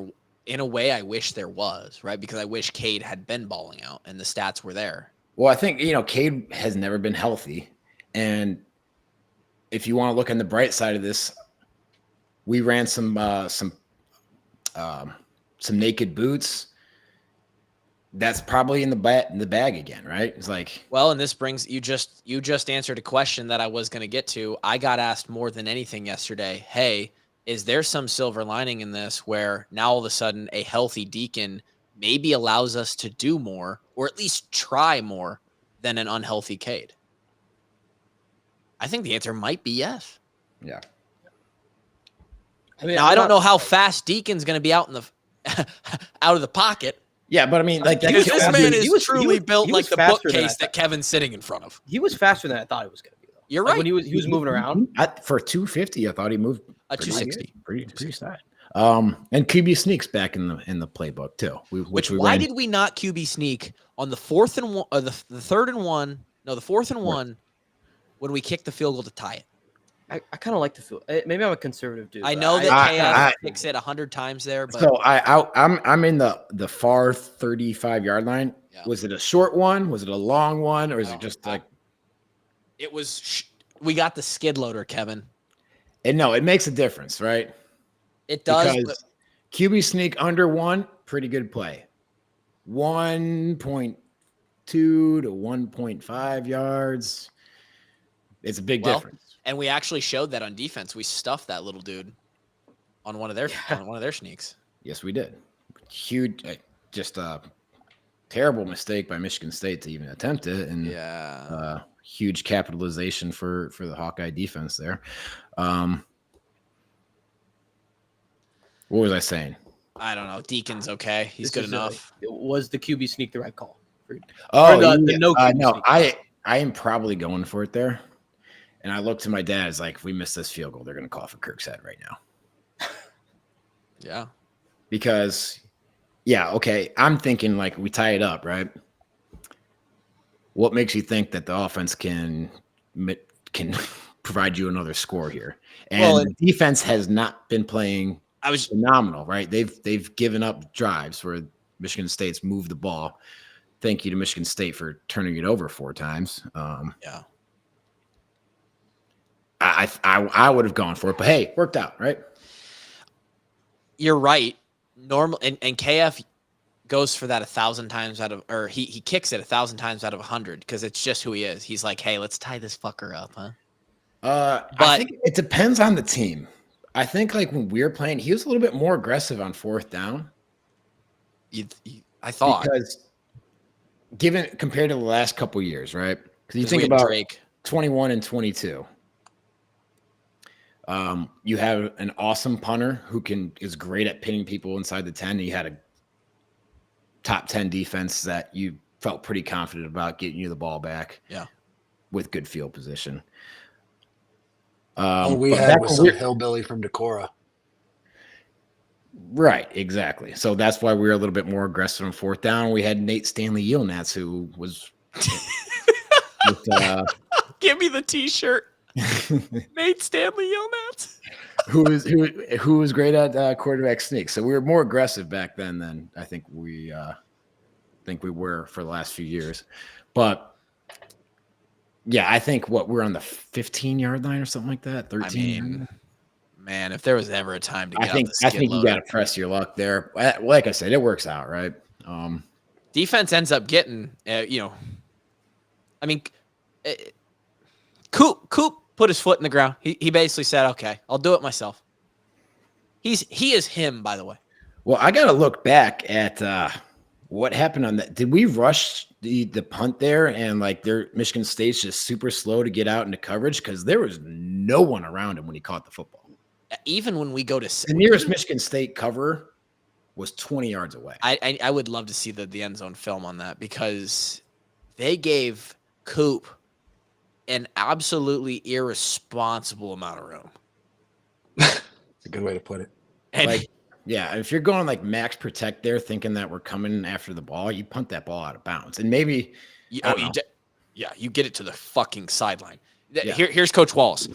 was, right? Because I wish Cade had been balling out and the stats were there. Well, I think, Cade has never been healthy. And if you want to look on the bright side of this, we ran some naked boots. That's probably in the bag again, right? It's like, well, and this brings you just answered a question that I was going to get to. I got asked more than anything yesterday. Hey, is there some silver lining in this where now all of a sudden a healthy Deacon maybe allows us to do more or at least try more than an unhealthy Cade? I think the answer might be yes. Yeah. I mean, now, I don't know how fast Deacon's going to be out of the pocket. Yeah, but I mean, like because this man is truly built like the bookcase that Kevin's sitting in front of. He was faster than I thought he was going to be. Though. You're right. When he was moving around for 250, I thought he moved a 260, pretty side. And QB sneaks back in the playbook too. Why did we not QB sneak on the 4th and 1, the 3rd and 1? No, the 4th and 1 when we kicked the field goal to tie it. I kind of like the field. Maybe I'm a conservative dude. I know that KF kicks it 100 times there, but so I'm in the far 35-yard line. Yeah. Was it a short one? Was it a long one? Or is it just like? It was. We got the skid loader, Kevin. And no, it makes a difference, right? It does. Because QB sneak under 1, pretty good play. 1.2 to 1.5 yards. It's a big difference. And we actually showed that on defense. We stuffed that little dude on one of their sneaks. Yes, we did. Huge, just a terrible mistake by Michigan State to even attempt it, and huge capitalization for the Hawkeye defense there. What was I saying? I don't know. Deacon's okay. He's good enough. Was the QB sneak the right call? No. I am probably going for it there. And I looked to my dad, it's like, if we miss this field goal, they're going to call for Kirk's head right now. Yeah. Because, okay, I'm thinking like we tie it up, right? What makes you think that the offense can provide you another score here? And the defense has not been playing phenomenal, right? They've given up drives where Michigan State's moved the ball. Thank you to Michigan State for turning it over 4 times. Yeah. I would have gone for it, but hey, worked out, right? You're right. Normal and KF goes for that 1,000 times out of, or he kicks it 1,000 times out of 100 because it's just who he is. He's like, hey, let's tie this fucker up, huh? I think it depends on the team. I think like when we were playing, he was a little bit more aggressive on 4th down. I thought because compared to the last couple years, right? Because you think about Drake. 21 and 22. You have an awesome punter who is great at pinning people inside the 10. He had a top 10 defense that you felt pretty confident about getting you the ball back. Yeah. With good field position. All we had was some hillbilly from Decorah. Right, exactly. So that's why we were a little bit more aggressive on 4th down. We had Nate Stanley Yilnats, who was give me the T-shirt. Nate Stanley Yilnats, who was great at quarterback sneak. So we were more aggressive back then than I think we were for the last few years. But yeah, I think we're on the 15-yard line or something like that. 13. I mean, man, if there was ever a time to get I think you got to press your luck there. Like I said, it works out, right? Defense ends up getting, I mean, Coop put his foot in the ground. He basically said, "Okay, I'll do it myself." He is him, by the way. Well, I got to look back at what happened on that. Did we rush the punt there and like Michigan State's just super slow to get out into coverage because there was no one around him when he caught the football. Even when we go to the nearest Michigan State cover was 20 yards away. I would love to see the end zone film on that because they gave Coop an absolutely irresponsible amount of room. That's a good way to put it. And like, yeah, if you're going like max protect there, thinking that we're coming after the ball, you punt that ball out of bounds, and maybe you get it to the fucking sideline. Yeah. Here's Coach Wallace.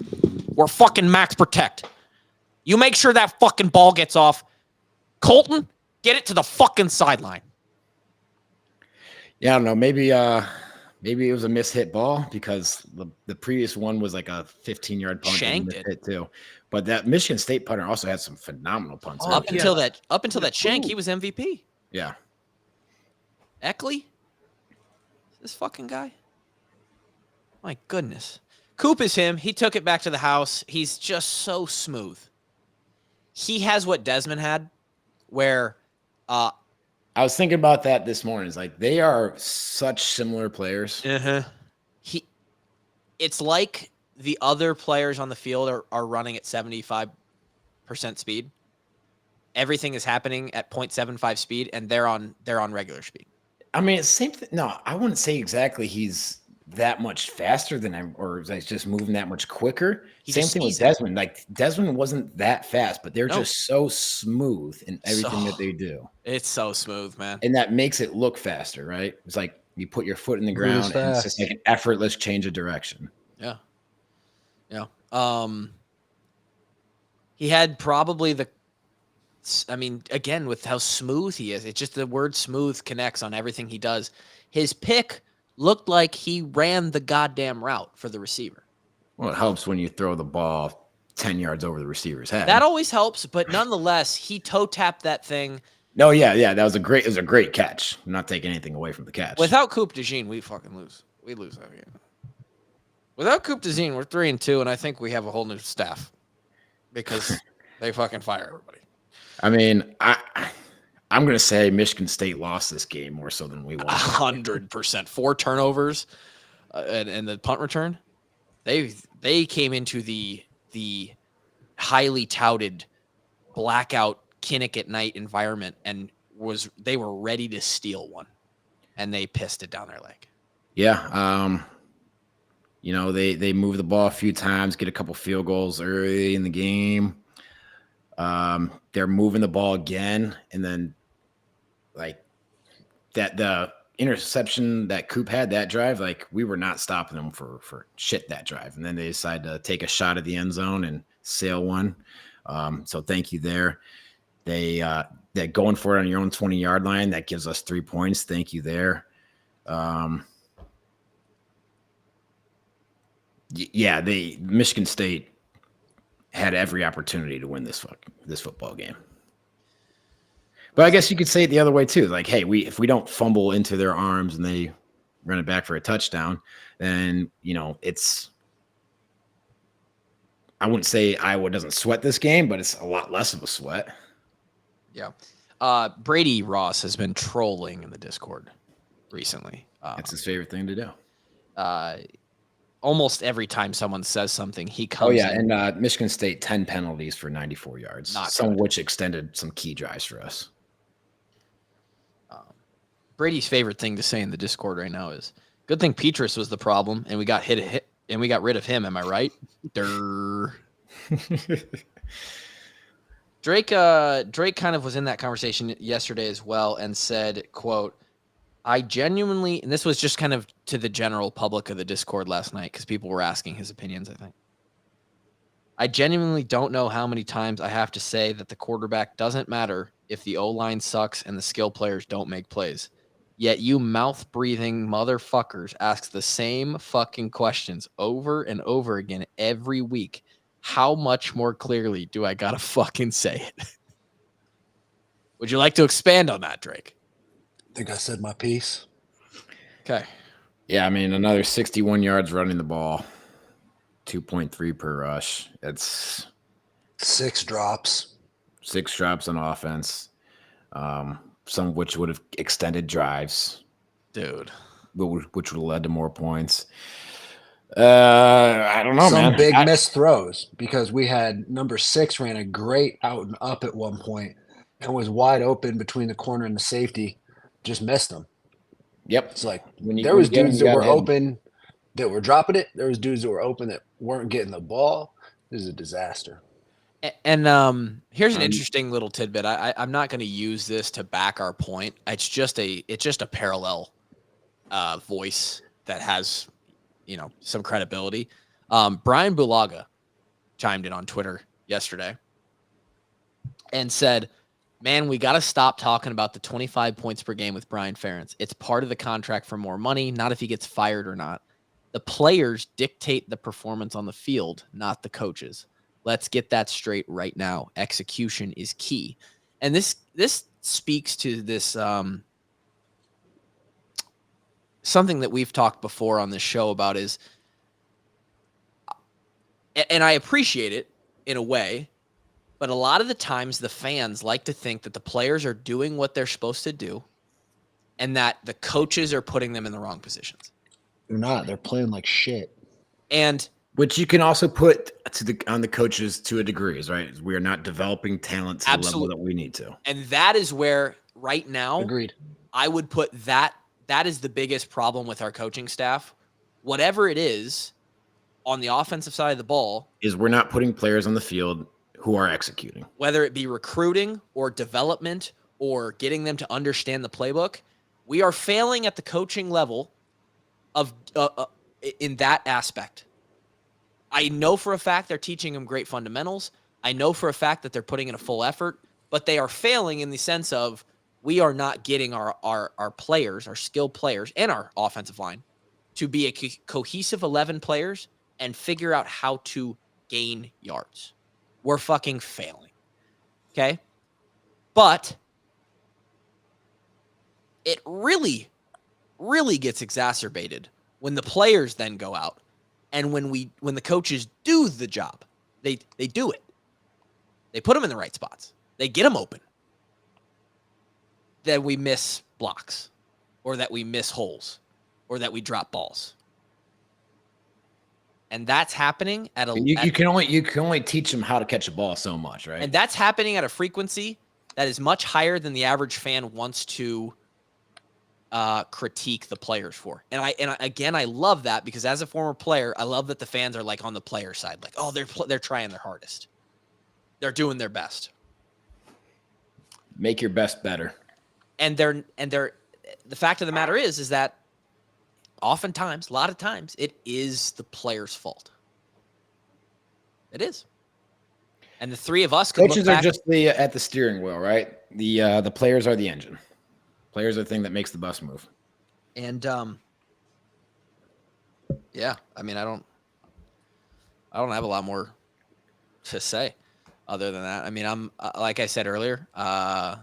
We're fucking max protect. You make sure that fucking ball gets off. Colton, get it to the fucking sideline. Yeah, I don't know. Maybe it was a mishit ball because the previous one was like a 15-yard punt. Shanked it too. But that Michigan State punter also had some phenomenal punts. Up until that shank, he was MVP. Yeah. Eckley? This fucking guy? My goodness. Coop is him. He took it back to the house. He's just so smooth. He has what Desmond had, where I was thinking about that this morning. It's like they are such similar players. It's like the other players on the field are running at 75% speed. Everything is happening at 0.75 speed, and they're on regular speed. I mean, same thing. No, I wouldn't say exactly he's that much faster than him, or like just moving that much quicker. Same thing with Desmond. Like Desmond wasn't that fast, but they're just so smooth in everything that they do. It's so smooth, man. And that makes it look faster, right? It's like you put your foot in the ground and it's just like an effortless change of direction. Yeah. He had probably again, with how smooth he is, it's just the word smooth connects on everything he does. His pick looked like he ran the goddamn route for the receiver. Well, it helps when you throw the ball 10 yards over the receiver's head. That always helps, but nonetheless, he toe tapped that thing. No, yeah, that was a great catch. I'm not taking anything away from the catch. Without Coop DeJean, we fucking lose. We lose that game. Without Coop DeJean, we're 3-2, and I think we have a whole new staff because they fucking fire everybody. I mean, I'm going to say Michigan State lost this game more so than we won. 100%. 4 turnovers and the punt return. They came into the highly touted blackout Kinnick at night environment and they were ready to steal one, and they pissed it down their leg. Yeah. They move the ball a few times, get a couple field goals early in the game. They're moving the ball again, and then like that the interception that Coop had that drive, like we were not stopping them for shit that drive. And then they decided to take a shot at the end zone and sail one. So thank you there. They going for it on your own 20-yard line, that gives us 3 points. Thank you there. Yeah, Michigan State had every opportunity to win this football game. But I guess you could say it the other way too. Like, hey, if we don't fumble into their arms and they run it back for a touchdown, then it's. I wouldn't say Iowa doesn't sweat this game, but it's a lot less of a sweat. Yeah. Brady Ross has been trolling in the Discord recently. That's his favorite thing to do. Almost every time someone says something, he comes. Oh yeah, and Michigan State 10 penalties for 94 yards, some of which extended some key drives for us. Brady's favorite thing to say in the Discord right now is, "Good thing Petrus was the problem, and we got hit, and we got rid of him." Am I right? Durr. Drake kind of was in that conversation yesterday as well and said, quote, "I genuinely," and this was just kind of to the general public of the Discord last night because people were asking his opinions, I think. "I genuinely don't know how many times I have to say that the quarterback doesn't matter if the O-line sucks and the skill players don't make plays. Yet you mouth-breathing motherfuckers ask the same fucking questions over and over again every week. How much more clearly do I gotta fucking say it?" Would you like to expand on that, Drake? I think I said my piece. Okay. Yeah, I mean, another 61 yards running the ball, 2.3 per rush. It's 6 drops. 6 drops on offense, some of which would have extended drives. Dude. Which would have led to more points. I don't know, man. Some big missed throws because we had number 6 ran a great out and up at one point and was wide open between the corner and the safety. Just missed them. Yep. It's like there was dudes that were hit. open that were dropping it. There was dudes that were open that weren't getting the ball. This is a disaster. And here's an interesting little tidbit. I'm not going to use this to back our point. It's just a parallel voice that has some credibility. Brian Bulaga chimed in on Twitter yesterday and said, "Man, we got to stop talking about the 25 points per game with Brian Ferentz. It's part of the contract for more money, not if he gets fired or not. The players dictate the performance on the field, not the coaches. Let's get that straight right now. Execution is key." And this speaks to this something that we've talked before on this show about is, and I appreciate it in a way, but a lot of the times the fans like to think that the players are doing what they're supposed to do and that the coaches are putting them in the wrong positions. They're not. They're playing like shit. And which you can also put on the coaches to a degree, is right. We are not developing talent to the level that we need to. And that is where right now, agreed, I would put that is the biggest problem with our coaching staff. Whatever it is on the offensive side of the ball is we're not putting players on the field who are executing. Whether it be recruiting or development or getting them to understand the playbook, we are failing at the coaching level of in that aspect. I know for a fact they're teaching them great fundamentals. I know for a fact that they're putting in a full effort, but they are failing in the sense of we are not getting our players, our skilled players, and our offensive line to be a cohesive 11 players and figure out how to gain yards. We're fucking failing. Okay? But it really, really gets exacerbated when the players then go out and when the coaches do the job. They do it. They put them in the right spots. They get them open. That we miss blocks or that we miss holes or that we drop balls. And that's happening at a you can only teach them how to catch a ball so much, right? And that's happening at a frequency that is much higher than the average fan wants to critique the players for. And I love that because as a former player, I love that the fans are like on the player side, like, oh, they're trying their hardest. They're doing their best. Make your best better. And they're the fact of the matter is that oftentimes, a lot of times, it is the player's fault. It is. And the three of us could coaches look are back. just at the steering wheel, right? The players are the engine. Players are the thing that makes the bus move. And yeah, I mean, I don't have a lot more to say other than that. I mean, I'm like I said earlier, I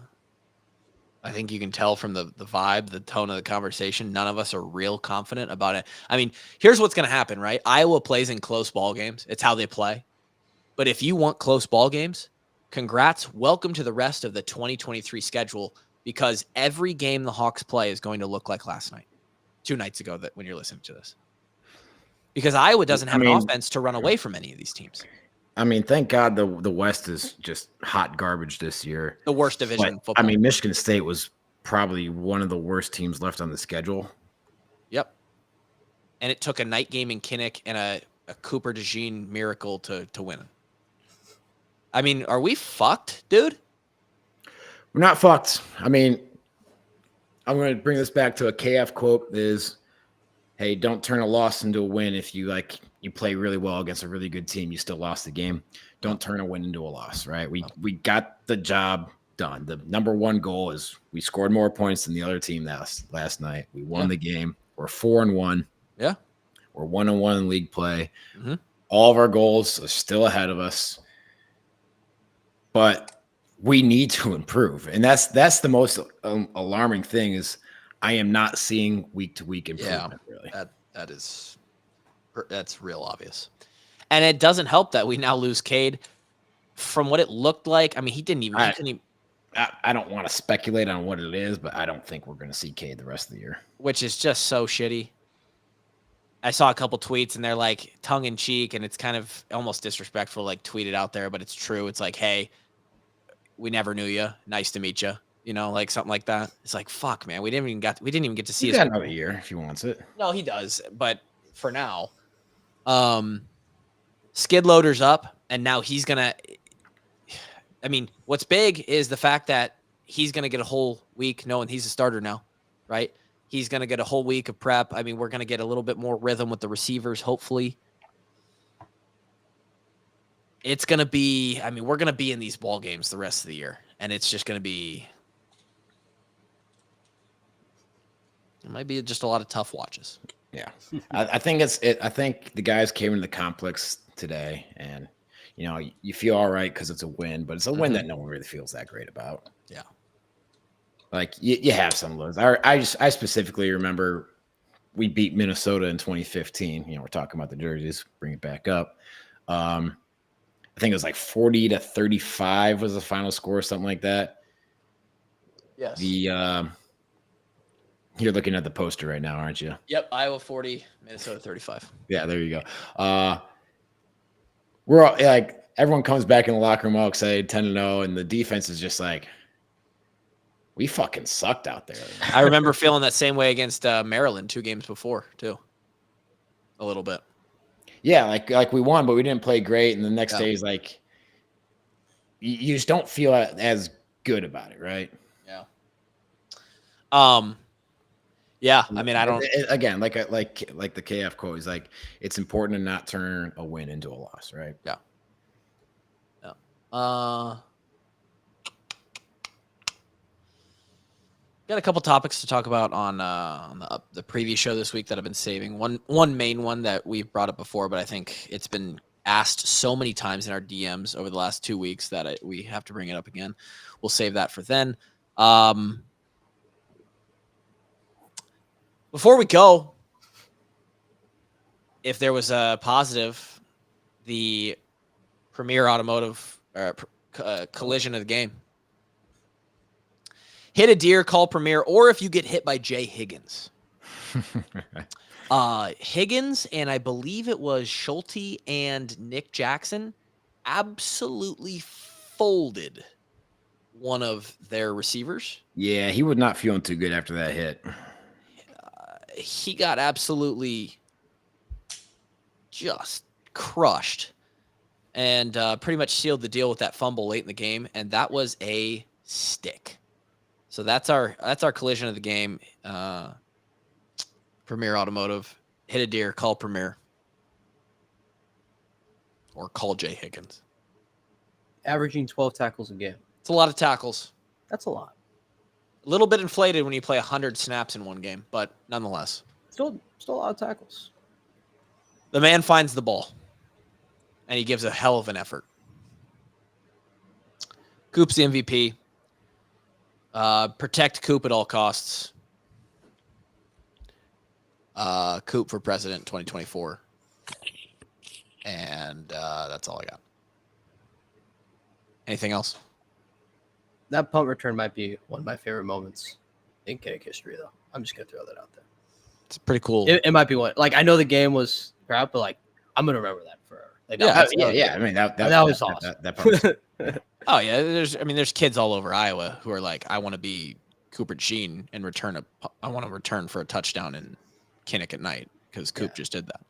think you can tell from the vibe, the tone of the conversation, none of us are real confident about it. I mean, here's what's going to happen, right? Iowa plays in close ball games. It's how they play. But if you want close ball games, congrats. Welcome to the rest of the 2023 schedule, because every game the Hawks play is going to look like last night, 2 nights ago, that when you're listening to this. Because Iowa doesn't have an offense to run away from any of these teams. I mean, thank God the West is just hot garbage this year. The worst division in football. I mean, Michigan State was probably one of the worst teams left on the schedule. Yep. And it took a night game in Kinnick and a Cooper DeJean miracle to win. I mean, are we fucked, dude? We're not fucked. I mean, I'm going to bring this back to a KF quote is, hey, don't turn a loss into a win. If you play really well against a really good team, you still lost the game. Don't turn a win into a loss, right? We got the job done. The number one goal is we scored more points than the other team last night. We won the game. We're 4-1. Yeah. We're 1-1 in league play. Mm-hmm. All of our goals are still ahead of us. But we need to improve. And that's the most alarming thing is I am not seeing week-to-week improvement, really. That's real obvious. And it doesn't help that we now lose Cade. From what it looked like, I mean, he couldn't even. I don't want to speculate on what it is, but I don't think we're going to see Cade the rest of the year. Which is just so shitty. I saw a couple tweets, and they're like tongue-in-cheek, and it's kind of almost disrespectful, like tweeted out there, but it's true. It's like, hey, we never knew you. Nice to meet you. You know, like something like that. It's like, fuck, man. We didn't even get to see his. He's got another year if he wants it. No, he does. But for now, skid loader's up, and now he's gonna. I mean, what's big is the fact that he's gonna get a whole week knowing he's a starter now, right? He's gonna get a whole week of prep. I mean, we're gonna get a little bit more rhythm with the receivers, hopefully. It's going to be, I mean, we're going to be in these ball games the rest of the year, and it's just going to be, it might be just a lot of tough watches. Yeah. I think I think the guys came into the complex today, and, you know, you feel all right because it's a win, but it's a win that no one really feels that great about. Yeah. Like, you have some lows. I specifically remember we beat Minnesota in 2015. You know, we're talking about the jerseys, bring it back up. I think it was like 40-35 was the final score, something like that. Yes. You're looking at the poster right now, aren't you? Yep. Iowa 40, Minnesota 35. Yeah, there you go. We're all, like, everyone comes back in the locker room all excited, 10-0, and the defense is just like, we fucking sucked out there. I remember feeling that same way against Maryland 2 games before, too. A little bit. Yeah, like we won, but we didn't play great. And the next day is like, you just don't feel as good about it, right? Yeah. Yeah. I mean, I don't. Again, like the KF quote is like, it's important to not turn a win into a loss, right? Yeah. Yeah. Got a couple topics to talk about on the previous show this week that I've been saving. One main one that we've brought up before, but I think it's been asked so many times in our DMs over the last 2 weeks that we have to bring it up again. We'll save that for then. Before we go, if there was a positive, the Premier Automotive collision of the game. Hit a deer, call Premier, or if you get hit by Jay Higgins. Higgins, and I believe it was Schulte and Nick Jackson, absolutely folded one of their receivers. Yeah, he was not feeling too good after that hit. He got absolutely just crushed and pretty much sealed the deal with that fumble late in the game, and that was a stick. So that's our collision of the game. Premier Automotive, hit a deer, call Premier, or call Jay Higgins. averaging 12 tackles a game. It's a lot of tackles. That's a lot. A little bit inflated when you play 100 snaps in one game, but nonetheless. Still a lot of tackles. The man finds the ball, and he gives a hell of an effort. Coop's the MVP. Protect Coop at all costs. Coop for president 2024. And that's all I got. Anything else? That punt return might be one of my favorite moments in Kinnick history, though. I'm just going to throw that out there. It's pretty cool. It might be one. Like, I know the game was crap, but, like, I'm going to remember that forever. Like, I mean, that was awesome. That part was, Oh, yeah. There's kids all over Iowa who are like, I want to be Cooper Sheen and I want to return for a touchdown in Kinnick at night because Coop just did that.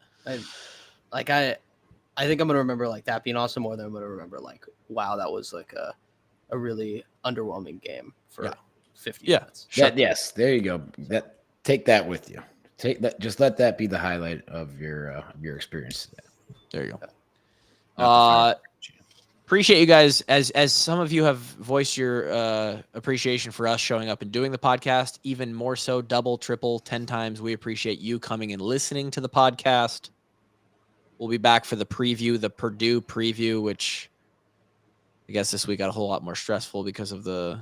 I think I'm gonna remember like that being awesome more than I'm gonna remember like, wow, that was like a really underwhelming game for 50 minutes. Sure. Yes, there you go. Take that with you. Take that. Just let that be the highlight of your experience today. There you go. Appreciate you guys as some of you have voiced your appreciation for us showing up and doing the podcast. Even more so, double, triple, 10 times. We appreciate you coming and listening to the podcast. We'll be back for the Purdue preview, which I guess this week got a whole lot more stressful because of the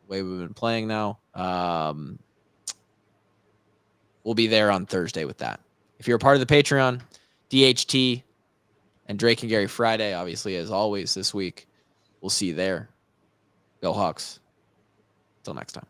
way we've been playing now. We'll be there on Thursday with that. If you're a part of the Patreon, DHT and Drake and Gary Friday, obviously, as always this week. We'll see you there. Go Hawks. Until next time.